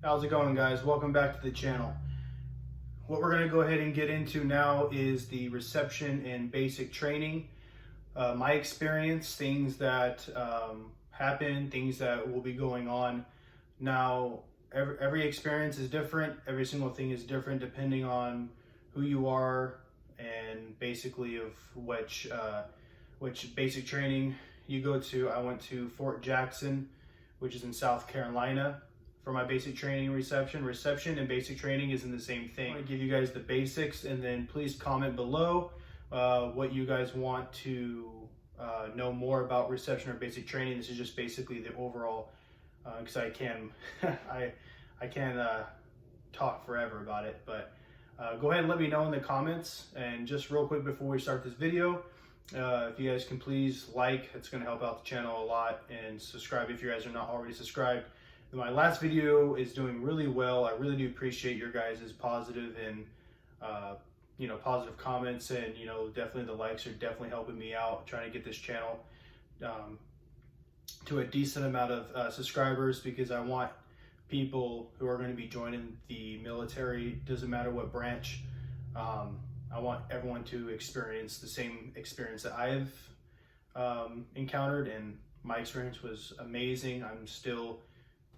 How's it going, guys? Welcome back to the channel. What we're going to go ahead and get into now is the reception and basic training. My experience, things that happen, things that will be going on. Now, every experience is different. Every single thing is different depending on who you are and basically of which basic training you go to. I went to Fort Jackson, which is in South Carolina, for my basic training reception. Reception and basic training isn't the same thing. I want to give you guys the basics, and then please comment below what you guys want to know more about reception or basic training. This is just basically the overall, because I can I can talk forever about it, but go ahead and let me know in the comments. And just real quick before we start this video, if you guys can please like, it's going to help out the channel a lot, and subscribe if you guys are not already subscribed. My last video is doing really well. I really do appreciate your guys' positive and positive comments, and definitely the likes are definitely helping me out trying to get this channel to a decent amount of subscribers, because I want people who are going to be joining the military, doesn't matter what branch. I want everyone to experience the same experience that I've encountered, and my experience was amazing. I'm still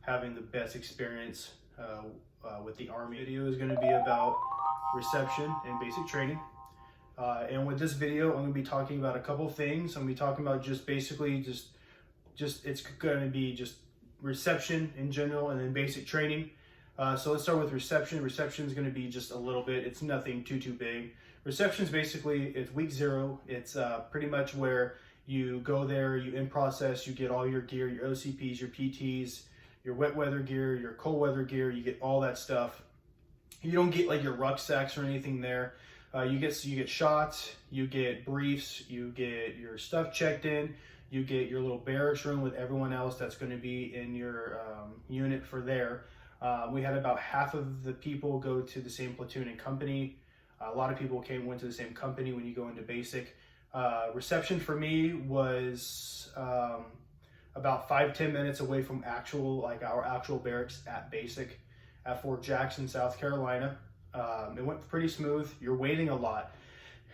having the best experience with the Army. Video is going to be about reception and basic training. And with this video, I'm going to be talking about a couple things. I'm going to be talking about just basically it's going to be just reception in general, and then basic training. So let's start with reception. Reception is going to be just a little bit. It's nothing too big. Reception is basically, it's week 0. It's pretty much where you go there, you in process, you get all your gear, your OCPs, your PTs, your wet weather gear, your cold weather gear. You get all that stuff. You don't get like your rucksacks or anything there. You get shots, you get briefs, you get your stuff checked in, you get your little barracks room with everyone else that's going to be in your unit for there. We had about half of the people go to the same platoon and company. A lot of people went to the same company when you go into basic. Reception for me was about 5-10 minutes away from our actual barracks at basic at Fort Jackson, South Carolina. It went pretty smooth. You're waiting a lot.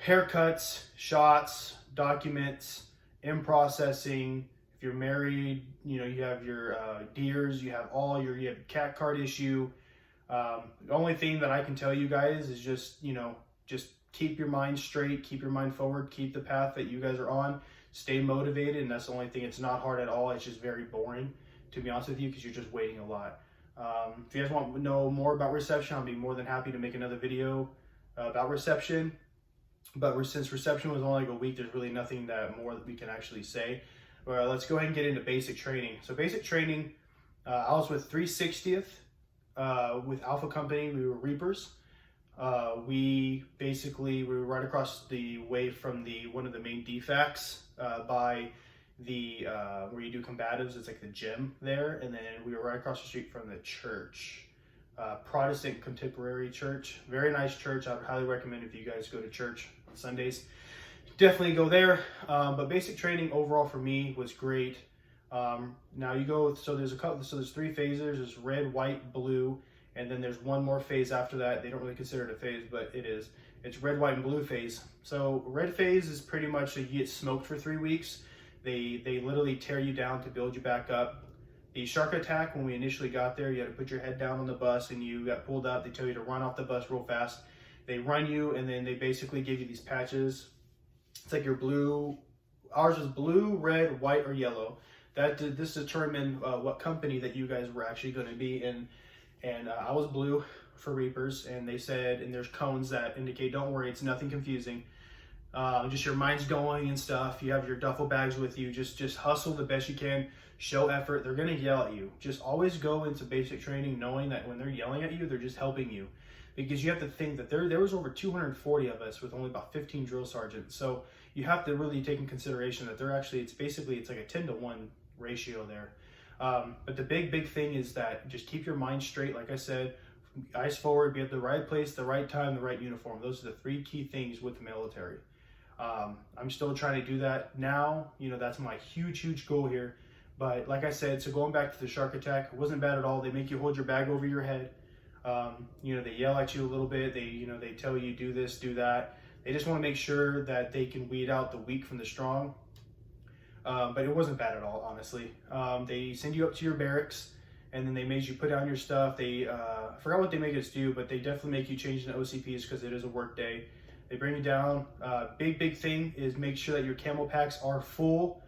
Haircuts, shots, documents, in processing. If you're married, you have your DEERs, you have CAT card issue. The only thing that I can tell you guys is just keep your mind straight, keep your mind forward, keep the path that you guys are on, stay motivated, and that's the only thing. It's not hard at all. It's just very boring, to be honest with you, because you're just waiting a lot. If you guys want to know more about reception, I'll be more than happy to make another video about reception. But since reception was only like a week, there's really nothing more that we can actually say. Let's go ahead and get into basic training. So basic training, I was with 360th with Alpha Company. We were Reapers. We were right across the way from one of the main DFACs by the where you do combatives. It's like the gym there, and then we were right across the street from the church, Protestant Contemporary Church. Very nice church. I would highly recommend, if you guys go to church on Sundays, definitely go there. But basic training overall for me was great. Now you go, so there's 3 phases. There's red, white, blue, and then there's one more phase after that. They don't really consider it a phase, but it is. It's red, white, and blue phase. So red phase is pretty much that you get smoked for 3 weeks. They literally tear you down to build you back up. The shark attack, when we initially got there, you had to put your head down on the bus and you got pulled up. They tell you to run off the bus real fast. They run you, and then they basically give you these patches. It's like your blue. Ours was blue, red, white, or yellow. This determined what company that you guys were actually going to be in. And I was blue for Reapers, and they said, and there's cones that indicate, don't worry, it's nothing confusing. Just your mind's going and stuff. You have your duffel bags with you. Just hustle the best you can. Show effort. They're going to yell at you. Just always go into basic training knowing that when they're yelling at you, they're just helping you. Because you have to think that there was over 240 of us with only about 15 drill sergeants. So you have to really take in consideration that it's like a 10-to-1 ratio there. But the big thing is that just keep your mind straight. Like I said, eyes forward, be at the right place, the right time, the right uniform. Those are the 3 key things with the military. I'm still trying to do that now. That's my huge goal here. But like I said, so going back to the shark attack, it wasn't bad at all. They make you hold your bag over your head. You know, they yell at you a little bit. They, you know, they tell you do this, do that. They just want to make sure that they can weed out the weak from the strong. But it wasn't bad at all, honestly. They send you up to your barracks, and then they made you put down your stuff. They, I forgot what they make us do, but they definitely make you change the OCPs because it is a work day. They bring you down. Big thing is make sure that your camo packs are full,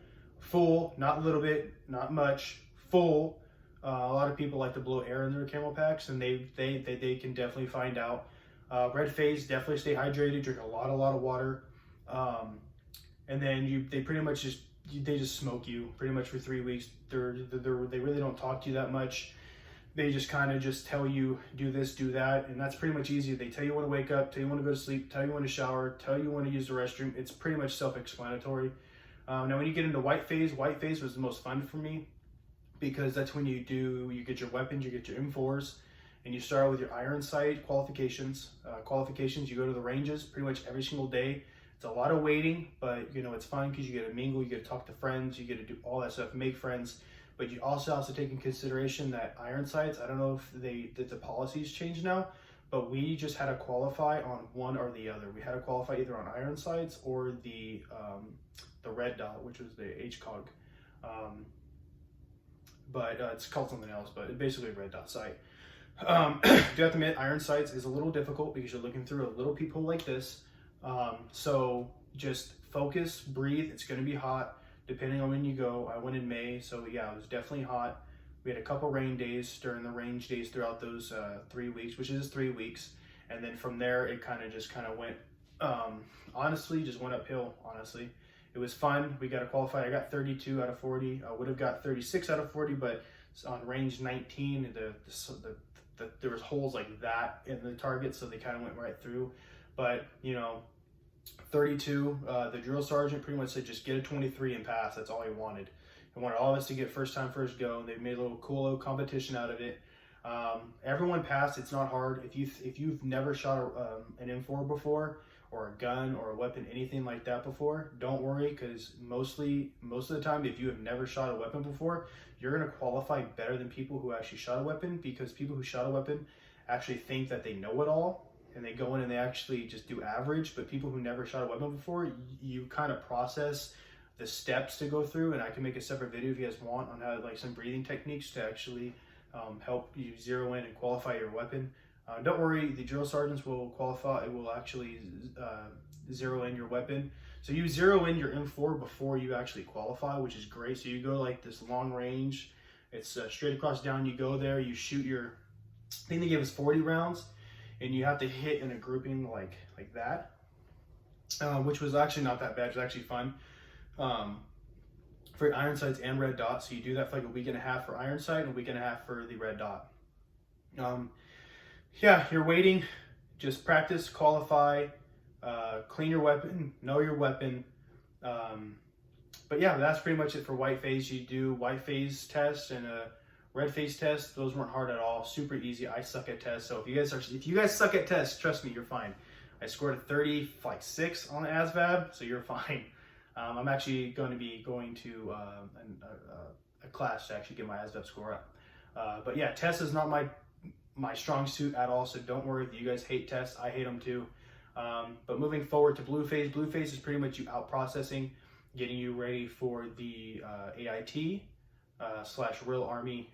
not a little bit, not much, full. A lot of people like to blow air in their camo packs, and they can definitely find out. Red phase, definitely stay hydrated, drink a lot of water. And then they pretty much just smoke you pretty much for 3 weeks. They really don't talk to you that much. They just kind of just tell you do this, do that, and that's pretty much easy. They tell you when to wake up, tell you when to go to sleep, tell you when to shower, tell you when to use the restroom. It's pretty much self-explanatory. Now when you get into white phase was the most fun for me, because that's when you get your weapons, you get your M4s, and you start with your iron sight qualifications. You go to the ranges pretty much every single day. It's a lot of waiting, but you know, it's fun because you get to mingle, you get to talk to friends, you get to do all that stuff, make friends. But you also have to take in consideration that iron sights, I don't know if the policies changed now, but we just had to qualify on one or the other. We had to qualify either on iron sights or the red dot, which was the HCOG. But it's called something else, but it's basically a red dot sight. Do have to admit, iron sights is a little difficult because you're looking through a little peephole like this. So just focus, breathe. It's going to be hot depending on when you go. I went in May, so yeah, it was definitely hot. We had a couple rain days during the range days throughout those 3 weeks, which is 3 weeks. And then from there, it kind of went, honestly, just went uphill, honestly. It was fun. We got to qualify. I got 32 out of 40. I would have got 36 out of 40, but on range 19, there was holes like that in the target, so they kind of went right through. But, you know, 32, the drill sergeant pretty much said just get a 23 and pass. That's all he wanted. He wanted all of us to get first time, first go. They made a little cool little competition out of it. Everyone passed. It's not hard. If you've never shot an M4 before, or a gun or a weapon, anything like that before, don't worry, because most of the time, if you have never shot a weapon before, you're going to qualify better than people who actually shot a weapon, because people who shot a weapon actually think that they know it all, and they go in and they actually just do average. But people who never shot a weapon before, you kind of process the steps to go through, and I can make a separate video if you guys want on how, like, some breathing techniques to actually help you zero in and qualify your weapon. Don't worry, the drill sergeants will qualify. It will actually zero in your weapon. So you zero in your M4 before you actually qualify, which is great. So you go like this long range. It's straight across down. You go there, you shoot your, I think they gave us 40 rounds, and you have to hit in a grouping like that, which was actually not that bad. It was actually fun. For iron sights and red dot. So you do that for like a week and a half for iron sight and a week and a half for the red dot. Yeah, you're waiting. Just practice, qualify, clean your weapon, know your weapon. But yeah, that's pretty much it for white phase. You do white phase test and a red phase test. Those weren't hard at all. Super easy. I suck at tests. So if you guys suck at tests, trust me, you're fine. I scored a 36 on the ASVAB, so you're fine. I'm actually going to be going to a class to actually get my ASVAB score up. But yeah, test is not my strong suit at all, so don't worry if you guys hate tests. I hate them too. But moving forward to blue phase is pretty much you out processing, getting you ready for the AIT / real army.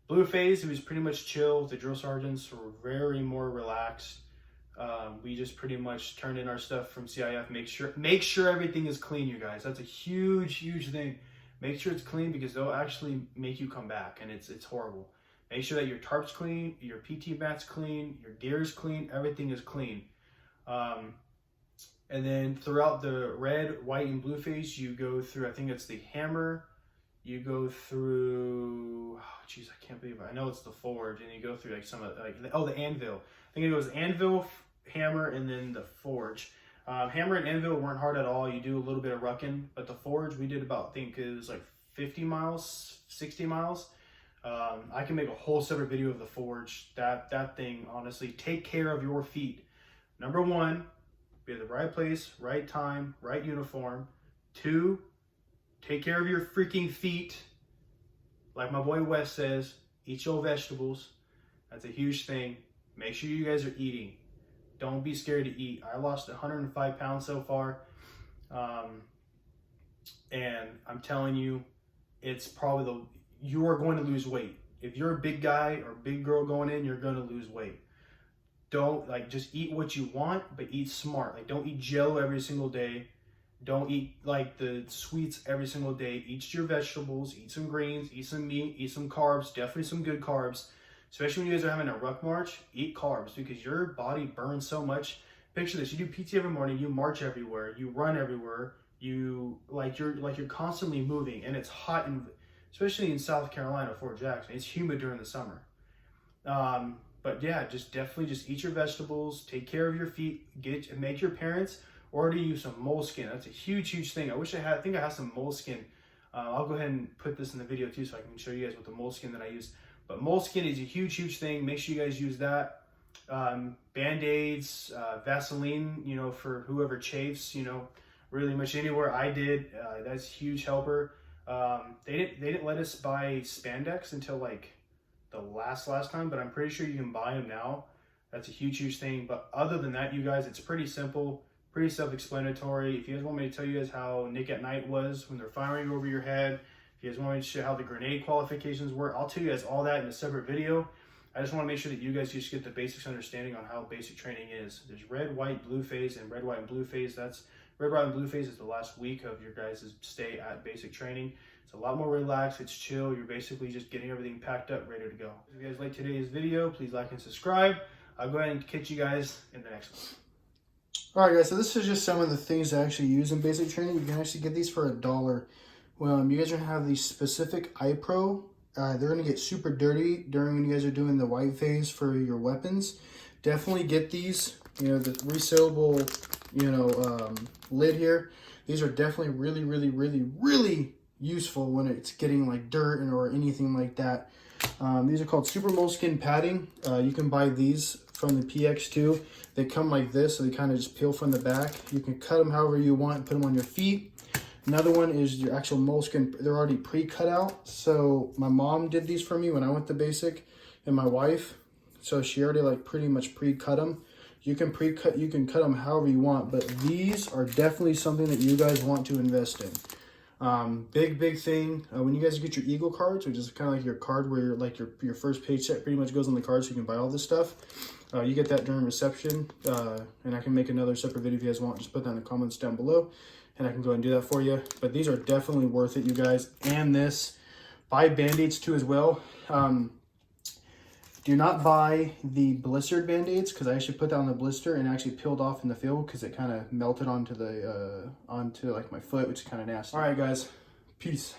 Blue phase, it was pretty much chill. The drill sergeants were very more relaxed. We just pretty much turned in our stuff from CIF. Make sure everything is clean, you guys. That's a huge thing. Make sure it's clean, because they'll actually make you come back, and it's horrible. Make sure that your tarp's clean, your PT mat's clean, your gear's clean, everything is clean. And then throughout the red, white, and blue phase, you go through, I think it's the hammer, you go through, oh jeez, I can't believe it. I know it's the forge, and you go through like the anvil. I think it was anvil, hammer, and then the forge. Hammer and anvil weren't hard at all. You do a little bit of rucking, but the forge, we did about, I think it was like 50 miles, 60 miles. I can make a whole separate video of the forge. That thing, honestly, take care of your feet. Number 1, be at the right place, right time, right uniform. 2, Take care of your freaking feet. Like my boy Wes says, eat your vegetables. That's a huge thing. Make sure you guys are eating. Don't be scared to eat. I lost 105 pounds so far. And I'm telling you, it's probably you are going to lose weight. If you're a big guy or big girl going in, you're going to lose weight. Don't, like, just eat what you want, but eat smart. Like, don't eat Jell-O every single day. Don't eat, like, the sweets every single day. Eat your vegetables, eat some greens, eat some meat, eat some carbs, definitely some good carbs. Especially when you guys are having a ruck march, eat carbs because your body burns so much. Picture this, you do PT every morning, you march everywhere, you run everywhere, you're constantly moving, and it's hot, and especially in South Carolina, Fort Jackson, it's humid during the summer. But yeah, definitely eat your vegetables, take care of your feet, make your parents order you some moleskin. That's a huge thing. I think I have some moleskin. I'll go ahead and put this in the video too so I can show you guys what the moleskin that I use. But moleskin is a huge thing. Make sure you guys use that. Band-Aids, Vaseline, you know, for whoever chafes, you know, really much anywhere. I did. That's a huge helper. They didn't let us buy spandex until like the last time, but I'm pretty sure you can buy them now. That's a huge thing. But other than that, you guys, it's pretty simple, pretty self-explanatory. If you guys want me to tell you guys how Nick at Night was when they're firing over your head, if you guys want me to show how the grenade qualifications work, I'll tell you guys all that in a separate video. I just want to make sure that you guys just get the basics understanding on how basic training is. There's red, white, blue phase, and red, white, and blue phase. That's red, white, and blue phase is the last week of your guys' stay at basic training. It's a lot more relaxed, it's chill. You're basically just getting everything packed up, ready to go. If you guys like today's video, please like and subscribe. I'll go ahead and catch you guys in the next one. Alright guys, so this is just some of the things I actually use in basic training. You can actually get these for $1. Well, you guys are going to have these specific iPro. They're going to get super dirty during when you guys are doing the white phase for your weapons. Definitely get these. You know, the resealable, you know, lid here. These are definitely really useful when it's getting like dirt or anything like that. These are called Super Moleskin padding. You can buy these from the PX2. They come like this, so they kind of just peel from the back. You can cut them however you want, put them on your feet. Another one is your actual moleskin. They're already pre-cut out. So my mom did these for me when I went to basic, and my wife. So she already like pretty much pre-cut them. You can cut them however you want, but these are definitely something that you guys want to invest in. Big thing, when you guys get your Eagle cards, which is kind of like your card where your first paycheck pretty much goes on the card so you can buy all this stuff. You get that during reception, and I can make another separate video if you guys want. Just put that in the comments down below, and I can go and do that for you. But these are definitely worth it, you guys. And this, buy Band-Aids too as well. Do not buy the blistered Band-Aids because I actually put that on the blister and actually peeled off in the field because it kind of melted onto the onto like my foot, which is kind of nasty. All right, guys, peace.